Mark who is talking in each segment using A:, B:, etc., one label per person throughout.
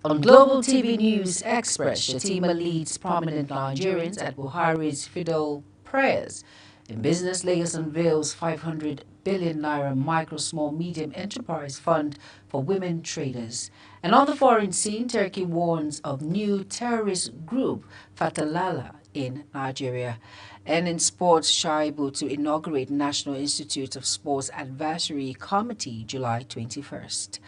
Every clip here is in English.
A: On Global TV News Express, Shatima leads prominent Nigerians at Buhari's Fidel prayers. In business, Lagos unveils 500 billion naira micro, small, medium enterprise fund for women traders. And on the foreign scene, Turkey warns of new terrorist group Fatalala in Nigeria. And in sports, Shaibu to inaugurate National Institute of Sports Advisory Committee July 21st.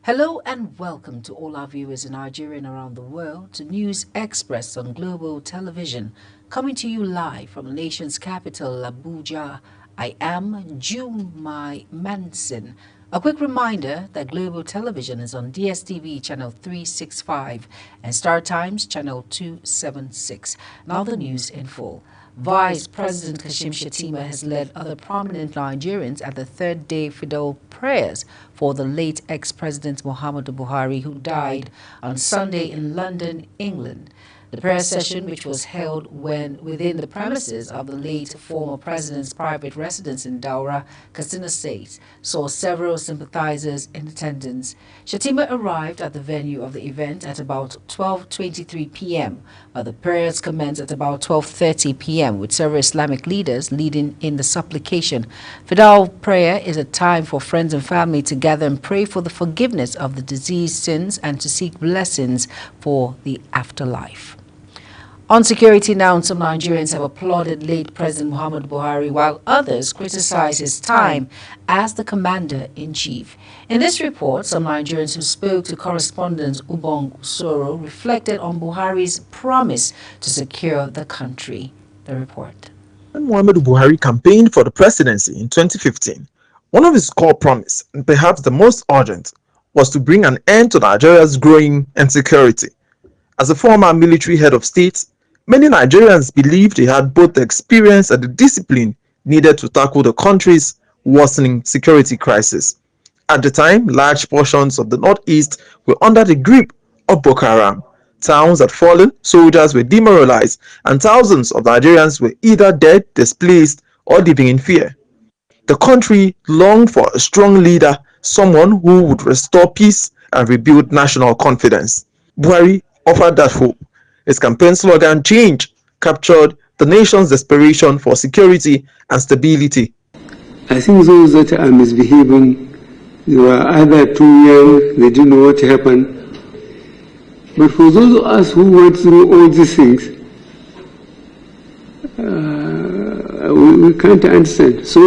A: Hello and welcome to all our viewers in Nigeria and around the world to News Express on Global Television, coming to you live from the nation's capital, Abuja. I am Jumai Manson. A quick reminder that Global Television is on DSTV channel 365 and Star Times channel 276. Now the news in full. Vice President Kashim Shettima has led other prominent Nigerians at the third day Fidel prayers for the late ex-president Muhammadu Buhari, who died on Sunday in London, England. The prayer session, which was held within the premises of the late former president's private residence in Daura, Katsina State, saw several sympathizers in attendance. Shettima arrived at the venue of the event at about 12:23 p.m., but the prayers commenced at about 12:30 p.m., with several Islamic leaders leading in the supplication. Fidel prayer is a time for friends and family to gather and pray for the forgiveness of the diseased sins and to seek blessings for the afterlife. On security now, some Nigerians have applauded late President Muhammadu Buhari, while others criticize his time as the commander-in-chief. In this report, some Nigerians who spoke to correspondent Ubong Soro reflected on Buhari's promise to secure the country. The report.
B: When Muhammadu Buhari campaigned for the presidency in 2015, one of his core promises, and perhaps the most urgent, was to bring an end to Nigeria's growing insecurity. As a former military head of state, many Nigerians believed he had both the experience and the discipline needed to tackle the country's worsening security crisis. At the time, large portions of the northeast were under the grip of Boko Haram. Towns had fallen, soldiers were demoralized, and thousands of Nigerians were either dead, displaced, or living in fear. The country longed for a strong leader, someone who would restore peace and rebuild national confidence. Buhari offered that hope. His campaign slogan, "Change," captured the nation's desperation for security and stability.
C: I think those that are misbehaving, they were either too young, they didn't know what happened. But for those of us who went through all these things, we can't understand. So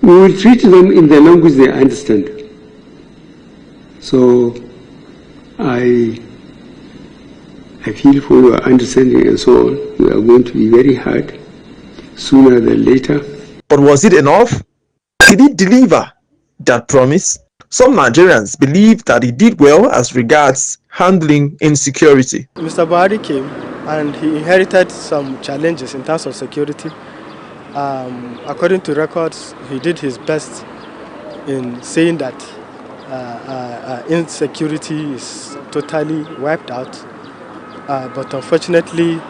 C: we will treat them in the language they understand. So I feel for your understanding and so on. We are going to be very hard sooner than later.
B: But was it enough? Did he deliver that promise? Some Nigerians believe that he did well as regards handling insecurity.
D: Mr. Buhari came and he inherited some challenges in terms of security. According to records, he did his best in saying that insecurity is totally wiped out. But unfortunately,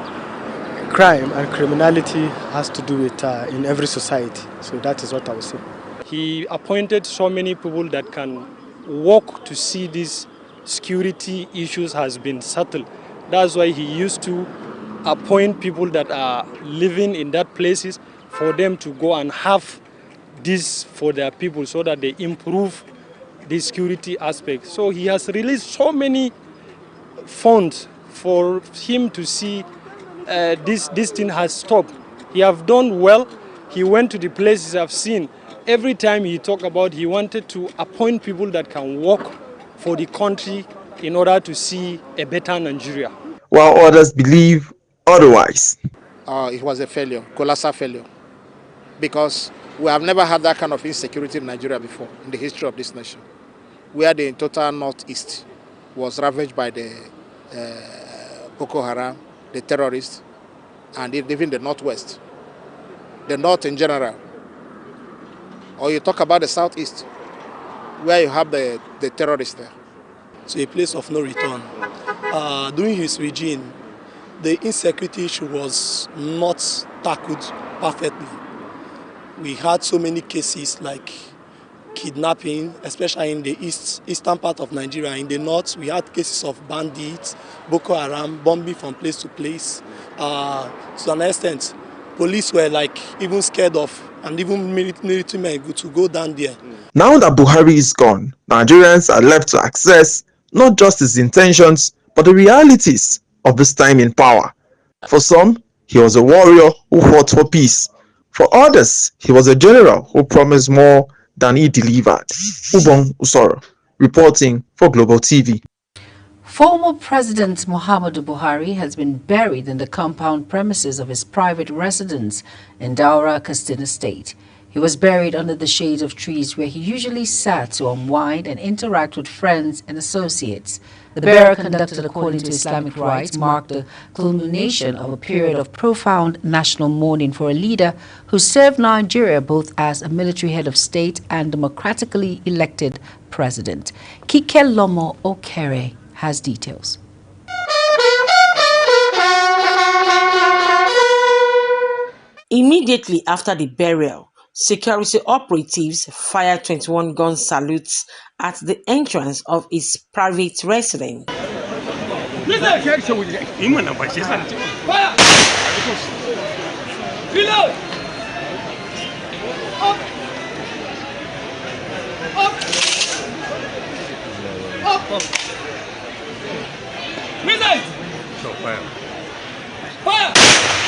D: crime and criminality has to do with in every society. So that is what I would say. He appointed so many people that can work to see these security issues has been settled. That's why he used to appoint people that are living in that places for them to go and have this for their people so that they improve the security aspect. So he has released so many funds for him to see this thing has stopped. He have done well. He went to the places I've seen. Every time he talked about, he wanted to appoint people that can work for the country in order to see a better Nigeria.
B: While others believe otherwise.
E: It was a failure, colossal failure, because we have never had that kind of insecurity in Nigeria before in the history of this nation, where the total northeast was ravaged by the Boko Haram, the terrorists, and even the northwest, the north in general. Or you talk about the southeast, where you have the terrorists there.
F: To a place of no return. During his regime, the insecurity issue was not tackled perfectly. We had so many cases like kidnapping, especially in the eastern part of Nigeria. In the north, we had cases of bandits, Boko Haram, bombing from place to place. To an extent, police were like even scared of, and even military men to go down there.
B: Now that Buhari is gone, Nigerians are left to assess not just his intentions, but the realities of his time in power. For some, he was a warrior who fought for peace. For others, he was a general who promised more than he delivered. Ubong Usoro, reporting for Global TV.
A: Former President Muhammadu Buhari has been buried in the compound premises of his private residence in Daura, Katsina State. He was buried under the shade of trees where he usually sat to unwind and interact with friends and associates. The burial, conducted according to Islamic rites, marked the culmination of a period of profound national mourning for a leader who served Nigeria both as a military head of state and democratically elected president. Kike Lomo Okere has details.
G: Immediately after the burial, security operatives fired 21-gun salutes at the entrance of his private residence.
H: Reload! Up! Up! Up! Missile! Fire!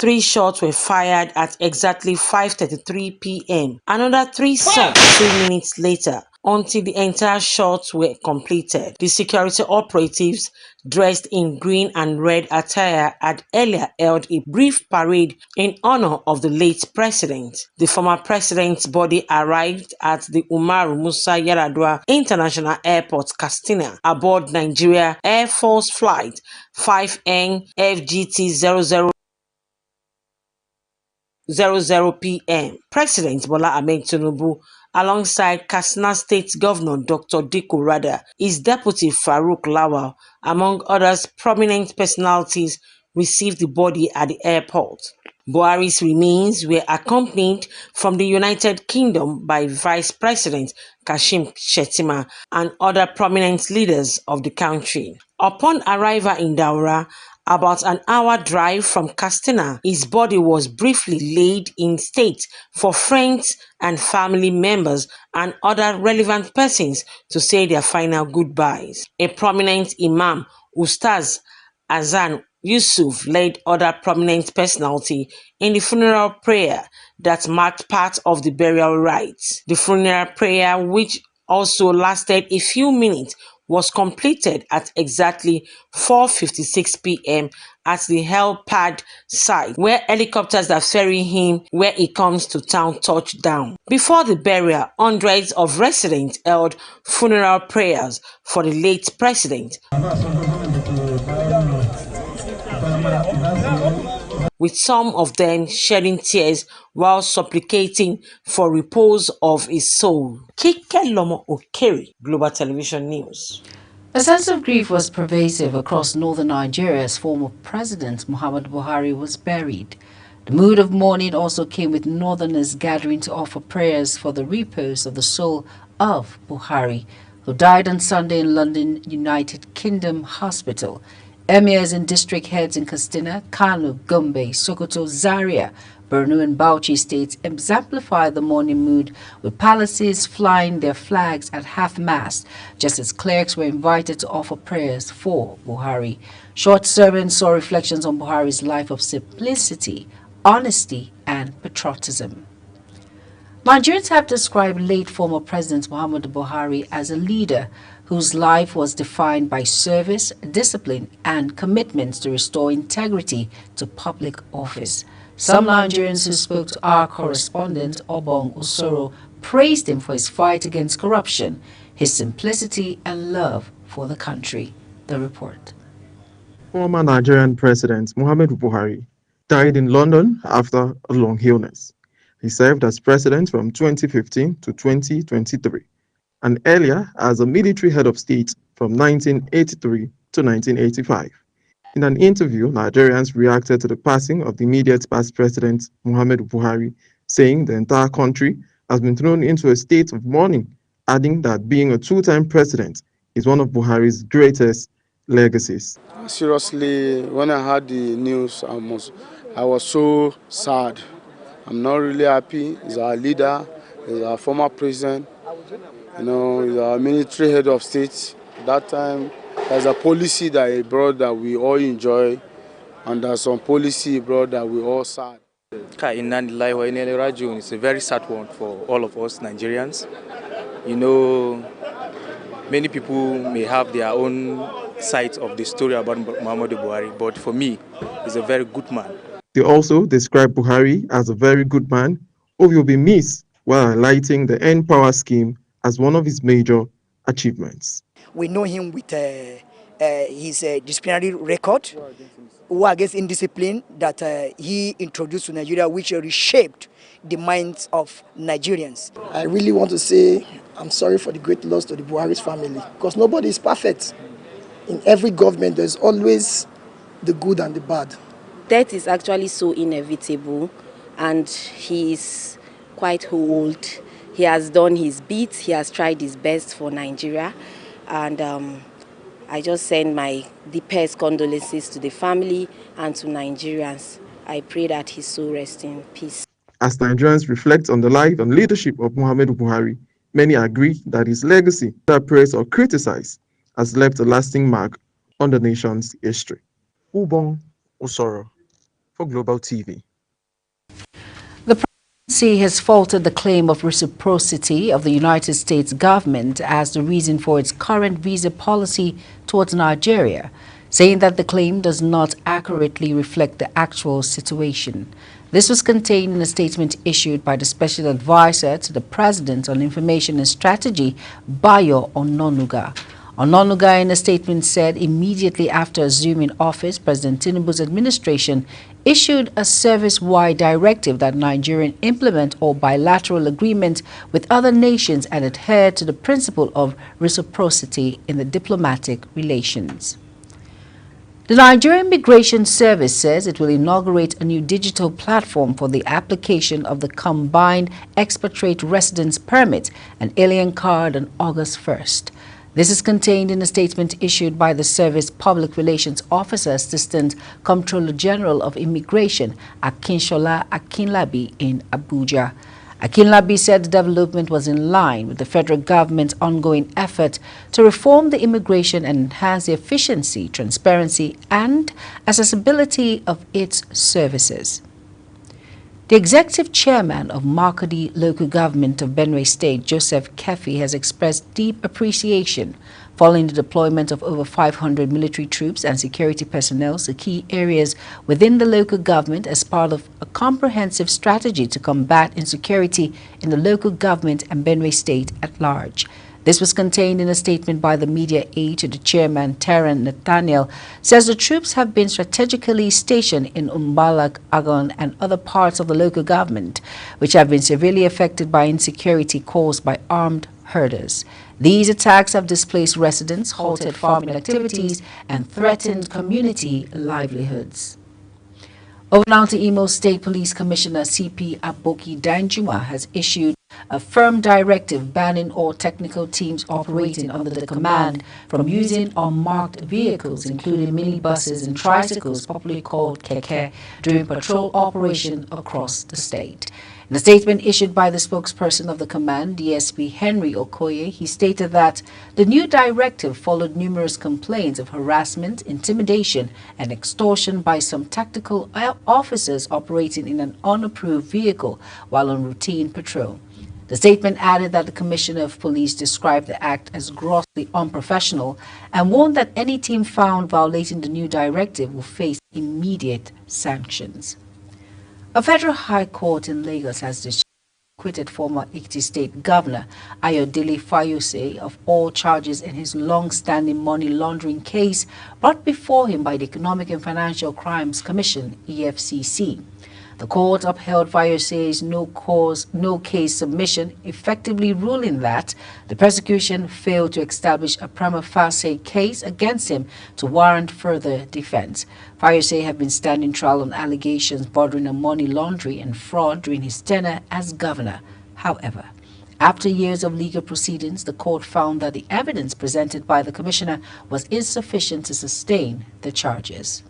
G: 3 shots were fired at exactly 5:33 p.m. Another 3 shot 2 minutes later, until the entire shots were completed. The security operatives, dressed in green and red attire, had earlier held a brief parade in honor of the late president. The former president's body arrived at the Umaru Musa Yar'Adua International Airport, Katsina, aboard Nigeria Air Force Flight 5N FGT 00 p.m. President Bola Ahmed Tinubu, alongside Katsina State Governor Dr. Dikko Rada, his deputy Farouk Lawal, among others prominent personalities, received the body at the airport. Buhari's remains were accompanied from the United Kingdom by Vice President Kashim Shettima and other prominent leaders of the country. Upon arrival in Daura, about an hour drive from Katsina, his body was briefly laid in state for friends and family members and other relevant persons to say their final goodbyes. A prominent imam, Ustaz Azan Yusuf, led other prominent personality in the funeral prayer that marked part of the burial rites. The funeral prayer, which also lasted a few minutes, was completed at exactly 4:56 p.m. at the helipad site, where helicopters that ferry him where he comes to town touched down. Before the burial, hundreds of residents held funeral prayers for the late president, with some of them shedding tears while supplicating for repose of his soul. Kike Lomo Okere, Global Television News.
A: A sense of grief was pervasive across northern Nigeria as former President Muhammadu Buhari was buried. The mood of mourning also came with northerners gathering to offer prayers for the repose of the soul of Buhari, who died on Sunday in London United Kingdom Hospital. Emirs and district heads in Katsina, Kano, Gombe, Sokoto, Zaria, Borno and Bauchi states exemplified the mourning mood, with palaces flying their flags at half-mast, just as clerics were invited to offer prayers for Buhari. Short sermons saw reflections on Buhari's life of simplicity, honesty and patriotism. Nigerians have described late former President Muhammadu Buhari as a leader whose life was defined by service, discipline, and commitments to restore integrity to public office. Some Nigerians who spoke to our correspondent, Obong Usoro, praised him for his fight against corruption, his simplicity, and love for the country. The report.
B: Former Nigerian President Muhammadu Buhari died in London after a long illness. He served as president from 2015 to 2023. And earlier as a military head of state from 1983 to 1985. In an interview, Nigerians reacted to the passing of the immediate past president, Muhammadu Buhari, saying the entire country has been thrown into a state of mourning adding that being a two-time president is one of Buhari's greatest legacies.
H: Seriously, when I heard the news, I was so sad. I'm not really happy. He's our leader, he's our former president, he's our military head of state. That time, there's a policy that he brought that we all enjoy, and there's some policy he brought that we all sad.
I: It's a very sad one for all of us Nigerians. Many people may have their own side of the story about Muhammadu Buhari, but for me, he's a very good man.
B: They also describe Buhari as a very good man who will be missed, while highlighting the End Power scheme as one of his major achievements.
J: We know him with his disciplinary record, war against indiscipline that he introduced to Nigeria, which reshaped the minds of Nigerians.
F: I really want to say I'm sorry for the great loss to the Buhari's family, because nobody is perfect. In every government, there's always the good and the bad.
K: Death is actually so inevitable, and he is quite old. He has done his bit, he has tried his best for Nigeria, and I just send my deepest condolences to the family and to Nigerians. I pray that his soul rest in peace.
B: As Nigerians reflect on the life and leadership of Muhammadu Buhari, many agree that his legacy, whether praised or criticized, has left a lasting mark on the nation's history. Ubong Osoro for Global TV.
A: The presidency has faulted the claim of reciprocity of the United States government as the reason for its current visa policy towards Nigeria, saying that the claim does not accurately reflect the actual situation. This was contained in a statement issued by the Special Advisor to the President on Information and Strategy, Bayo Ononuga. Ononuga in a statement said immediately after assuming office, President Tinubu's administration issued a service-wide directive that Nigerians implement all bilateral agreements with other nations and adhere to the principle of reciprocity in the diplomatic relations. The Nigerian Immigration Service says it will inaugurate a new digital platform for the application of the Combined Expatriate Residence Permit and Alien Card on August 1st. This is contained in a statement issued by the Service Public Relations Officer Assistant Comptroller General of Immigration, Akinshola Akinlabi, in Abuja. Akinlabi said the development was in line with the federal government's ongoing effort to reform the immigration and enhance the efficiency, transparency, and accessibility of its services. The executive chairman of Makurdi local government of Benue State, Joseph Kefi, has expressed deep appreciation following the deployment of over 500 military troops and security personnel to key areas within the local government as part of a comprehensive strategy to combat insecurity in the local government and Benue State at large. This was contained in a statement by the media aide to the chairman, Taran Nathaniel, says the troops have been strategically stationed in Umbalak, Agon, and other parts of the local government, which have been severely affected by insecurity caused by armed herders. These attacks have displaced residents, halted farming activities, and threatened community livelihoods. Over now to Imo State Police Commissioner CP Aboki Danjuma has issued a firm directive banning all technical teams operating under the command from using unmarked vehicles, including minibuses and tricycles, popularly called keke, during patrol operation across the state. In a statement issued by the spokesperson of the command, DSP Henry Okoye, he stated that the new directive followed numerous complaints of harassment, intimidation, and extortion by some tactical officers operating in an unapproved vehicle while on routine patrol. The statement added that the Commissioner of Police described the act as grossly unprofessional and warned that any team found violating the new directive will face immediate sanctions. A federal high court in Lagos has acquitted former Ekiti State Governor Ayodele Fayose of all charges in his long-standing money laundering case brought before him by the Economic and Financial Crimes Commission, EFCC. The court upheld Fayose's no case submission, effectively ruling that the prosecution failed to establish a prima facie case against him to warrant further defense. Fayose had been standing trial on allegations bordering on money laundering and fraud during his tenure as governor. However, After years of legal proceedings, the court found that the evidence presented by the commissioner was insufficient to sustain the charges.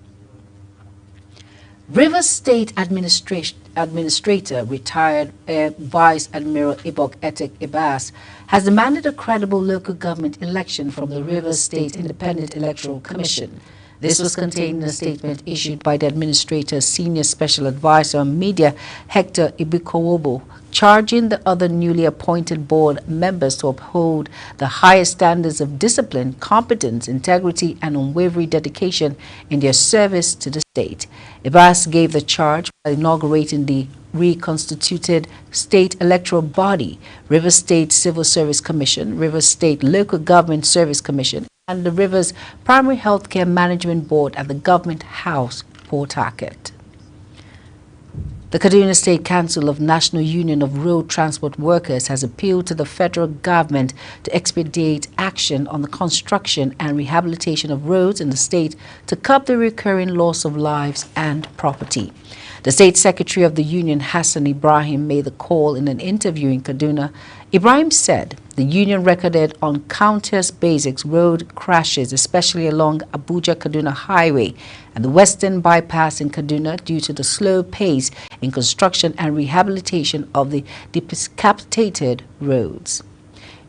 A: Rivers State Administrator, retired Vice Admiral Ibok Etek Ibas, has demanded a credible local government election from the Rivers State Independent Electoral Commission. This was contained in a statement issued by the administrator's senior special advisor on media, Hector Ibikowobo, charging the other newly appointed board members to uphold the highest standards of discipline, competence, integrity, and unwavering dedication in their service to the state. Ibas gave the charge by inaugurating the reconstituted state electoral body, Rivers State Civil Service Commission, Rivers State Local Government Service Commission, and the Rivers Primary Healthcare Management Board at the Government House, Port Harcourt. The Kaduna State Council of National Union of Road Transport Workers has appealed to the federal government to expedite action on the construction and rehabilitation of roads in the state to curb the recurring loss of lives and property. The State Secretary of the Union, Hassan Ibrahim, made the call in an interview in Kaduna. Ibrahim said the union recorded on countless basics road crashes, especially along Abuja-Kaduna Highway and the Western Bypass in Kaduna due to the slow pace in construction and rehabilitation of the decapitated roads.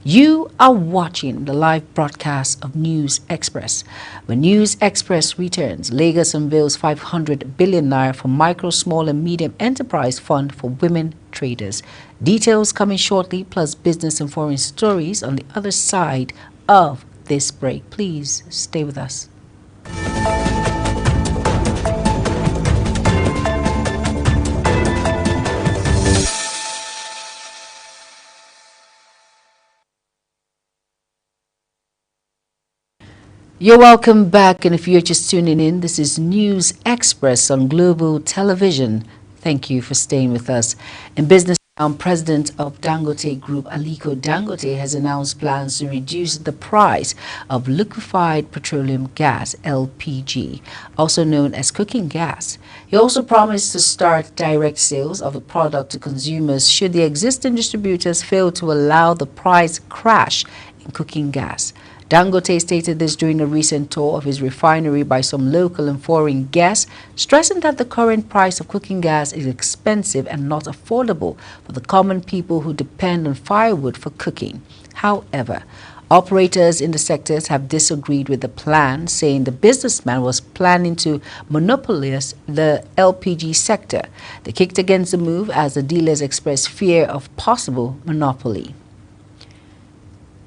A: You are watching the live broadcast of News Express. When News Express returns, Lagos unveils 500 billion naira for micro, small and medium enterprise fund for women traders. Details coming shortly, plus business and foreign stories on the other side of this break. Please stay with us. You're welcome back, and if you're just tuning in, this is News Express on Global Television. Thank you for staying with us. In business now, President of Dangote Group, Aliko Dangote, has announced plans to reduce the price of liquefied petroleum gas, LPG, also known as cooking gas. He also promised to start direct sales of the product to consumers should the existing distributors fail to allow the price crash in cooking gas. Dangote stated this during a recent tour of his refinery by some local and foreign guests, stressing that the current price of cooking gas is expensive and not affordable for the common people who depend on firewood for cooking. However, operators in the sectors have disagreed with the plan, saying the businessman was planning to monopolize the LPG sector. They kicked against the move as the dealers expressed fear of possible monopoly.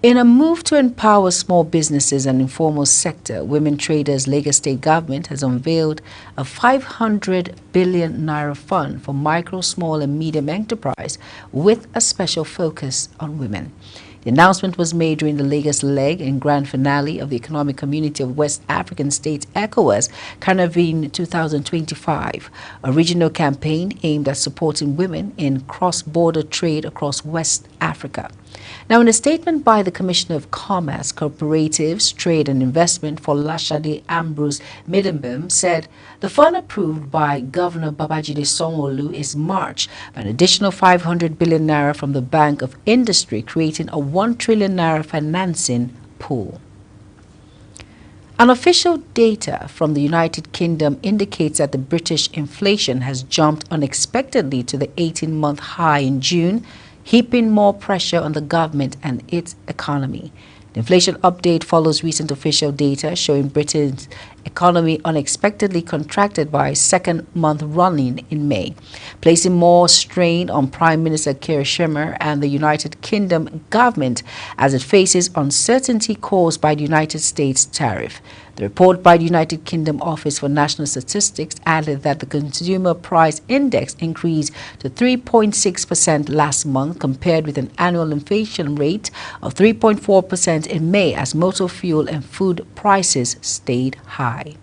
A: In a move to empower small businesses and informal sector, Women Traders Lagos State Government has unveiled a 500 billion naira fund for micro, small and medium enterprise with a special focus on women. The announcement was made during the Lagos leg and grand finale of the Economic Community of West African States, ECOWAS, Carnivine 2025, a regional campaign aimed at supporting women in cross-border trade across West Africa. Now, in a statement by the Commissioner of Commerce, Cooperatives, Trade and Investment for Lashade Ambrose Middenboom said the fund approved by Governor Babajide Sanwo-Olu is March by an additional 500 billion naira from the Bank of Industry, creating a 1 trillion naira financing pool. Unofficial data from the United Kingdom indicates that the British inflation has jumped unexpectedly to the 18-month high in June, heaping more pressure on the government and its economy. The inflation update follows recent official data showing Britain's economy unexpectedly contracted by a second month running in May, placing more strain on Prime Minister Keir Starmer and the United Kingdom government as it faces uncertainty caused by the United States tariff. The report by the United Kingdom Office for National Statistics added that the Consumer Price Index increased to 3.6% last month, compared with an annual inflation rate of 3.4% in May, as motor fuel and food prices stayed high.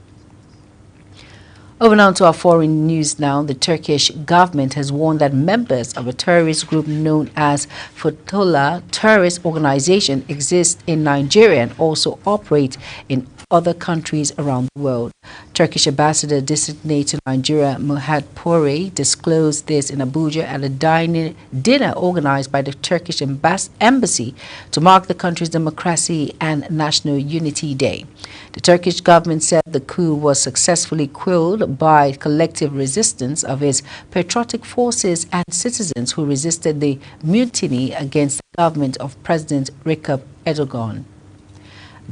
A: Over now to our foreign news now. The Turkish government has warned that members of a terrorist group known as Fethullah terrorist organization exist in Nigeria and also operate in other countries around the world. Turkish ambassador designate to Nigeria, Muhat Pori, disclosed this in Abuja at a dinner organized by the Turkish embassy to mark the country's Democracy and National Unity Day. The Turkish government said the coup was successfully quelled by collective resistance of its patriotic forces and citizens who resisted the mutiny against the government of President Recep Erdogan.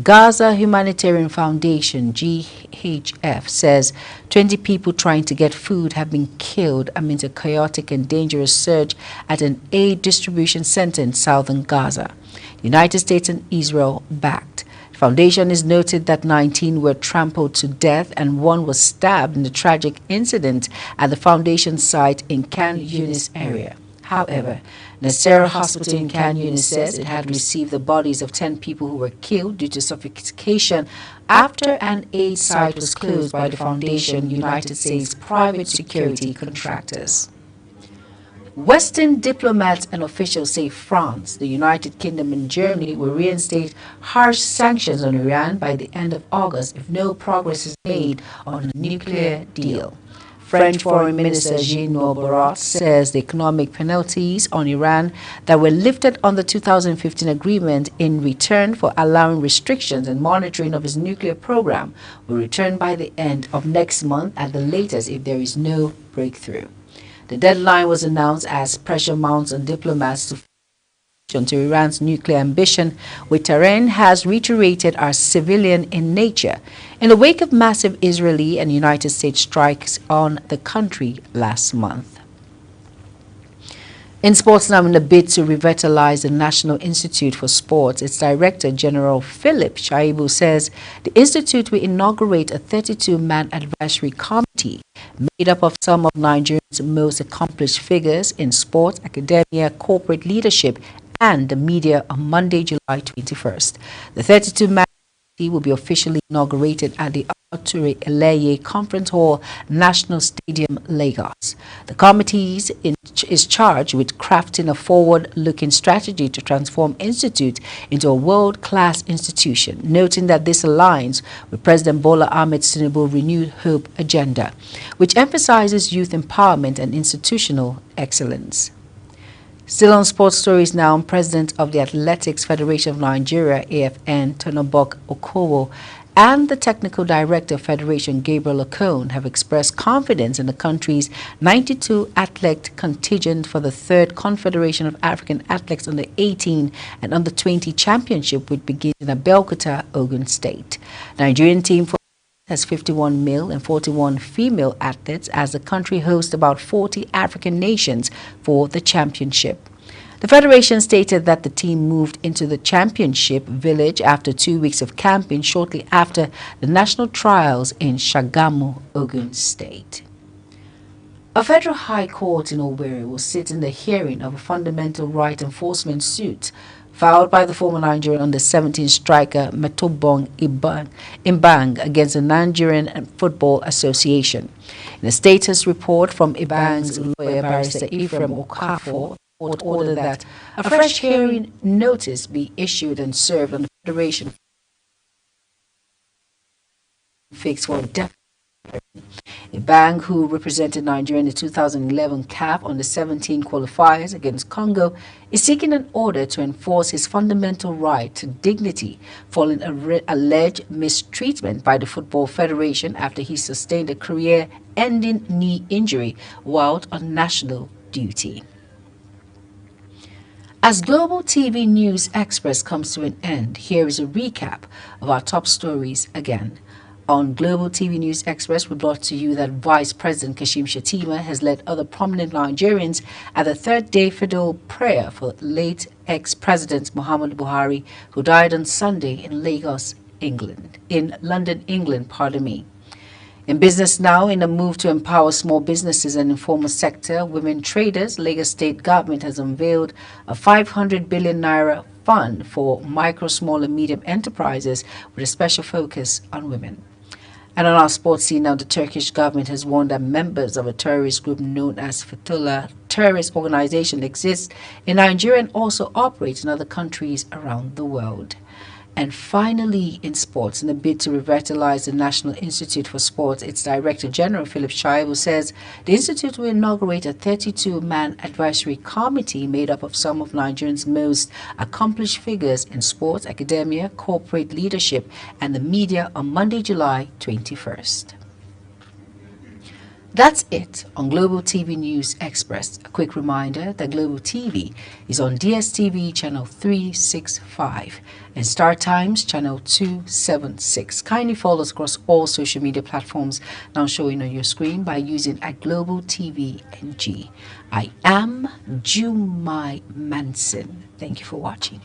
A: Gaza Humanitarian Foundation, GHF, says 20 people trying to get food have been killed amid a chaotic and dangerous surge at an aid distribution center in southern Gaza. The United States and Israel backed. The foundation has noted that 19 were trampled to death and one was stabbed in the tragic incident at the foundation site in Khan Yunis area. However, Nasser Hospital in Khan Yunis says it had received the bodies of 10 people who were killed due to suffocation after an aid site was closed by the foundation United States private security contractors. Western diplomats and officials say France, the United Kingdom and Germany will reinstate harsh sanctions on Iran by the end of August if no progress is made on a nuclear deal. French Foreign Minister Jean-Noël Barrot says the economic penalties on Iran that were lifted on the 2015 agreement in return for allowing restrictions and monitoring of its nuclear program will return by the end of next month at the latest if there is no breakthrough. The deadline was announced as pressure mounts on diplomats to Iran's nuclear ambition, which Tehran has reiterated are civilian in nature, in the wake of massive Israeli and United States strikes on the country last month. In sports now, in a bid to revitalize the National Institute for Sports, its Director General Philip Shaibu says the institute will inaugurate a 32-man advisory committee made up of some of Nigeria's most accomplished figures in sports, academia, corporate leadership, and the media on Monday, July 21st. The 32-man committee will be officially inaugurated at the Ature Eleye Conference Hall, National Stadium, Lagos. The committee is charged with crafting a forward-looking strategy to transform Institute into a world-class institution, noting that this aligns with President Bola Ahmed Tinubu's Renewed Hope agenda, which emphasizes youth empowerment and institutional excellence. Still on sports stories now, President of the Athletics Federation of Nigeria, AFN, Tonobok Okowo, and the Technical Director of Federation, Gabriel Okon, have expressed confidence in the country's 92 athlete contingent for the third Confederation of African Athletes Under 18 and Under 20 Championship, which begins in Abeokuta, Ogun State. Nigerian team has 51 male and 41 female athletes as the country hosts about 40 African nations for the championship. The federation stated that the team moved into the championship village after 2 weeks of camping shortly after the national trials in Shagamu, Ogun State. A federal high court in Owerri will sit in the hearing of a fundamental right enforcement suit filed by the former Nigerian under-17 striker Metobong Ibang against the Nigerian Football Association. In a status report from Ibang's lawyer, Barrister Ephraim Okafor, ordered that a fresh hearing notice be issued and served on the Federation fixed for a definite hearing. Ibang, who represented Nigeria in the 2011 CAF on the 17 qualifiers against Congo, is seeking an order to enforce his fundamental right to dignity following alleged mistreatment by the Football Federation after he sustained a career-ending knee injury while on national duty. As Global TV News Express comes to an end, here is a recap of our top stories again. On Global TV News Express, we brought to you that Vice President Kashim Shettima has led other prominent Nigerians at the third-day federal prayer for late ex-President Muhammadu Buhari, who died on Sunday in London, England, pardon me. In business now, in a move to empower small businesses and informal sector women traders, Lagos State government has unveiled a 500 billion naira fund for micro, small and medium enterprises with a special focus on women. And on our sports scene now, the Turkish government has warned that members of a terrorist group known as Fethullah terrorist organization exists in Nigeria and also operates in other countries around the world. And finally, in sports, in a bid to revitalize the National Institute for Sports, its Director General, Philip Shaibu, says the Institute will inaugurate a 32-man advisory committee made up of some of Nigeria's most accomplished figures in sports, academia, corporate leadership, and the media on Monday, July 21st. That's it on Global TV News Express. A quick reminder that Global TV is on DSTV channel 365 and Star Times channel 276. Kindly follow us across all social media platforms now showing on your screen by using @Global TV NG. I am Jumai Manson. Thank you for watching.